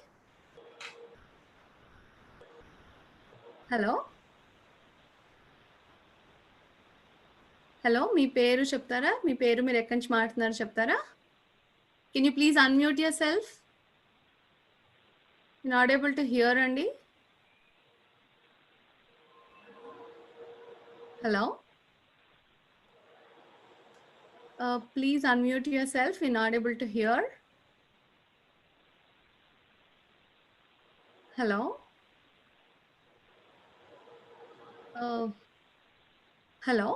A: Hello. Hello, మీ పేరు చెప్తారా? మీ పేరు, మీరు ఎక్కడి నుంచి మాట్లాడుతున్నారు చెప్తారా? Can you please unmute yourself? Not able to hear అండి. Hello, please unmute yourself. You not able to hear. Hello, hello.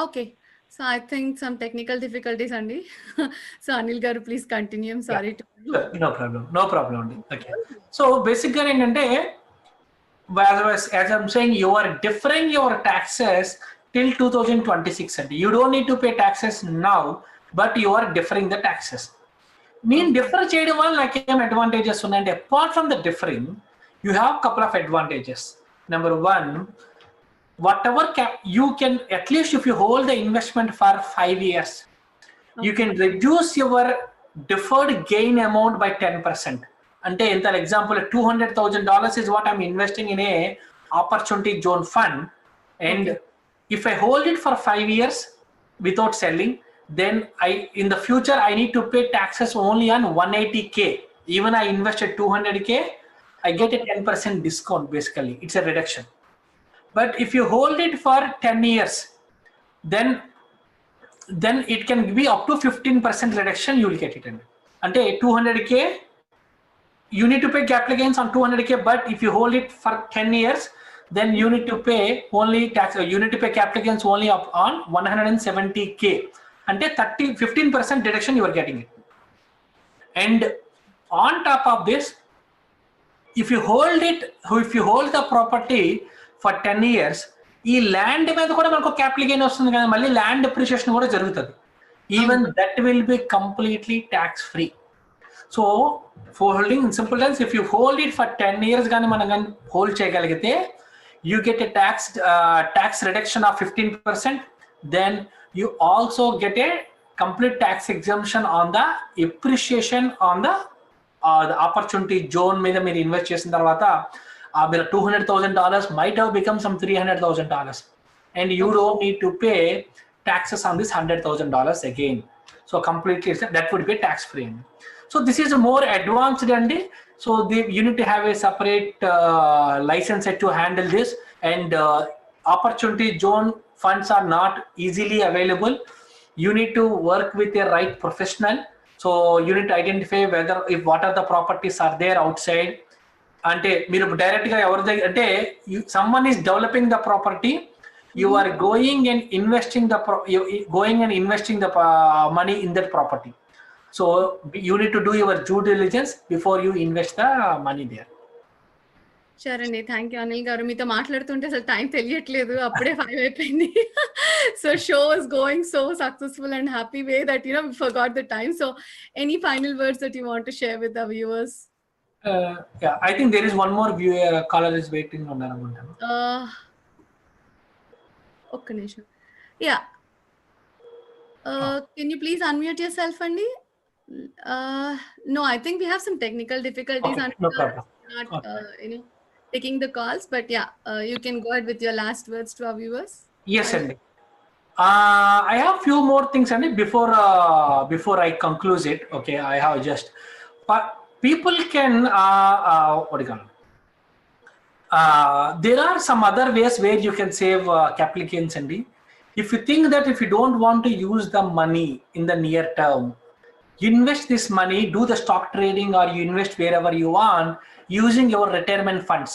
A: Okay, so I think some technical difficulties, Andy. So Anil garu, please continue. I'm sorry to.
B: No problem. Okay. So basically, as I'm saying, you are deferring your taxes till 2026. And you don't need to pay taxes now, but you are deferring the taxes. Defer cheyadam valla like em advantages unnante. Apart from the deferring, you have couple of advantages. Number one, whatever you can, at least if you hold the investment for 5 years, you can reduce your deferred gain amount by 10%. Ante for example, $200,000 is what I'm investing in a opportunity zone fund, and if I hold it for 5 years without selling, then in the future I need to pay taxes only on 180K. Even I invested 200K, I get a 10% discount. Basically, it's a reduction. But if you hold it for 10 years, then it can be up to 15% reduction. You will get it. Ante 200K, you need to pay capital gains on 200K. But if you hold it for 10 years, then you need to pay only tax. You need to pay capital gains only up on 170K. Ante 15% deduction you are getting it. And On top of this, if you hold the property for 10 years, ఈ land మీద కూడా మనకు capital gain వస్తుంది కదా, మళ్ళీ land appreciation కూడా జరుగుతుంది. Even that will be completely tax free. So for holding in simple terms, if you hold it for 10 years కానీ మనం కానీ హోల్డ్ చేయగలిగితే, you get a tax reduction of 15%. Then you also get a complete tax exemption on the appreciation on the opportunity zone మీద మీరు invest చేసిన తర్వాత మీరు $200,000 might have become some $300,000, and you don't need to pay taxes on this $100,000 again. So completely that would be tax free. So this is more advanced, and so you need to have a separate license to handle this, and opportunity zone funds are not easily available. You need to work with a right professional. So you need to identify what are the properties are there outside. అంటే మీరు direct గా ఎవరి అంటే someone is developing the property, you are going and investing the money in that property. So you need to do your due diligence before you invest the money there.
A: Sure అండి, thank you Anil గారు. మీతో మాట్లాడుతుంటే అసలు time తెలియట్లేదు, అప్పుడే 5 అయిపోయింది. So show is going so successful and happy way that we forgot the time. So any final words that you want to share with the viewers?
B: Yeah, I think there is one more viewer caller is waiting on అనుకుంటాను.
A: ఒక్క నిమిషం. Yeah, can you please unmute your self అండి? No, I think we have some technical difficulties.
B: Okay, no problem.
A: Not taking the calls, but yeah, you can go ahead with your last words to our viewers.
B: Yes, Andy. I have few more things, Andy, before I conclude it. Okay, I have just people can what do you call it? There are some other ways where you can save capital gains, Andy. If you think that if you don't want to use the money in the near term, invest this money, do the stock trading, or you invest wherever you want using your retirement funds.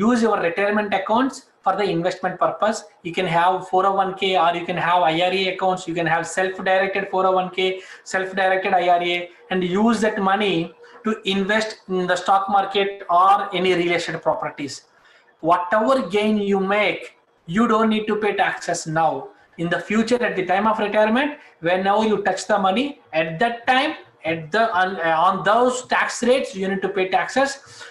B: Use your retirement accounts for the investment purpose. You can have 401k, or you can have IRA accounts. You can have self-directed 401k, self-directed IRA, and use that money to invest in the stock market or any real estate properties. Whatever gain you make, you don't need to pay taxes now. In the future, at the time of retirement, whenever you touch the money, at that time, on those tax rates, you need to pay taxes.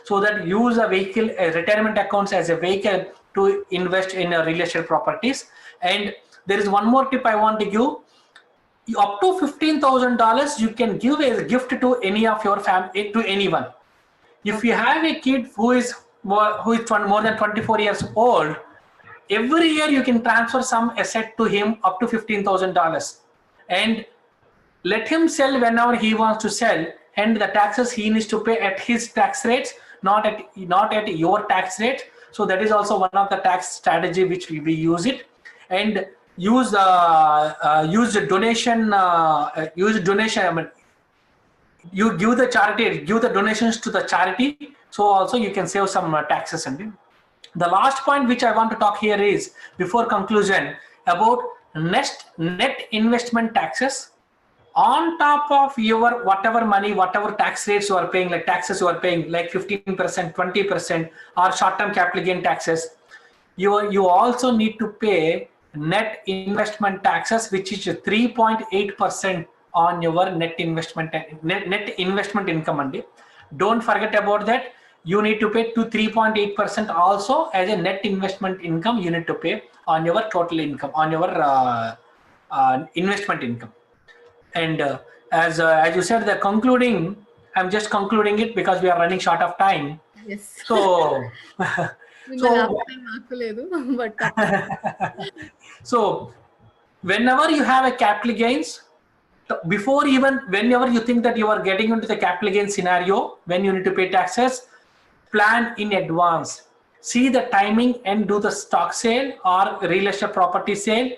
B: So that use a vehicle, retirement accounts as a vehicle to invest in real estate properties. And there is one more tip I want to give. Up to $15,000 you can give as a gift to any of your family, to anyone. If you have a kid who is more than 24 years old, every year you can transfer some asset to him up to $15,000, and let him sell whenever he wants to sell, and the taxes he needs to pay at his tax rates, not at your tax rate. So that is also one of the tax strategy which we use it. And use donation. I mean, you give the donations to the charity, so also you can save some taxes. And the last point which I want to talk here is, before conclusion, about net investment taxes. On top of your whatever money, whatever tax rates you are paying, like taxes you are paying, like 15%, 20%, or short-term capital gain taxes, you also need to pay net investment taxes, which is 3.8% on your net investment income. And don't forget about that. You need to pay to 3.8% also as a net investment income. You need to pay on your total income, on your investment income. And as you said, I'm just concluding it because we are running short of time.
A: Yes.
B: So so whenever you have a capital gains, whenever you think that you are getting into the capital gain scenario, when you need to pay taxes, plan in advance. See the timing and do the stock sale or real estate property sale.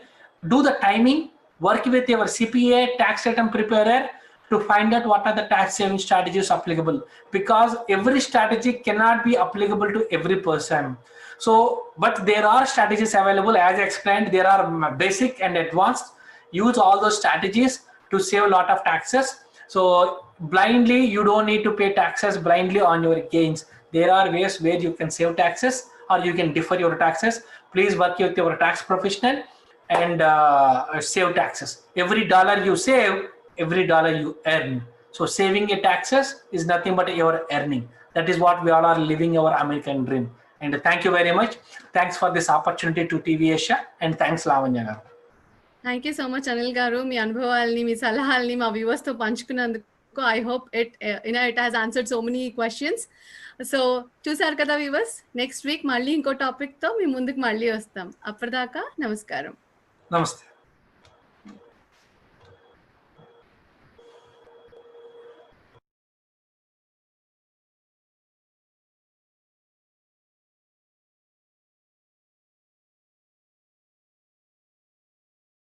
B: Do the timing. Work with your CPA, tax return preparer, to find out what are the tax saving strategies applicable, because every strategy cannot be applicable to every person. So, but there are strategies available. As I explained, there are basic and advanced. Use all those strategies to save a lot of taxes. So blindly, you don't need to pay taxes blindly on your gains. There are ways where you can save taxes or you can defer your taxes. Please work with your tax professional and save taxes. Every dollar you save, every dollar you earn. So saving a taxes is nothing but your earning. That is what we all are living our American dream. And thank you very much. Thanks for this opportunity to TV Asia, and thanks Lavanya garu.
A: Thank you so much Anil గారు. మీ అనుభవాల్ని, మీ సలహాల్ని మా వ్యూవర్స్తో పంచుకున్నందుకు I hope it has answered so many questions. So చూసారు కదా viewers, next week మళ్ళీ ఇంకో టాపిక్తో మీ ముందుకు మళ్ళీ వస్తాం. అప్పటిదాకా నమస్కారం.
B: Namaste.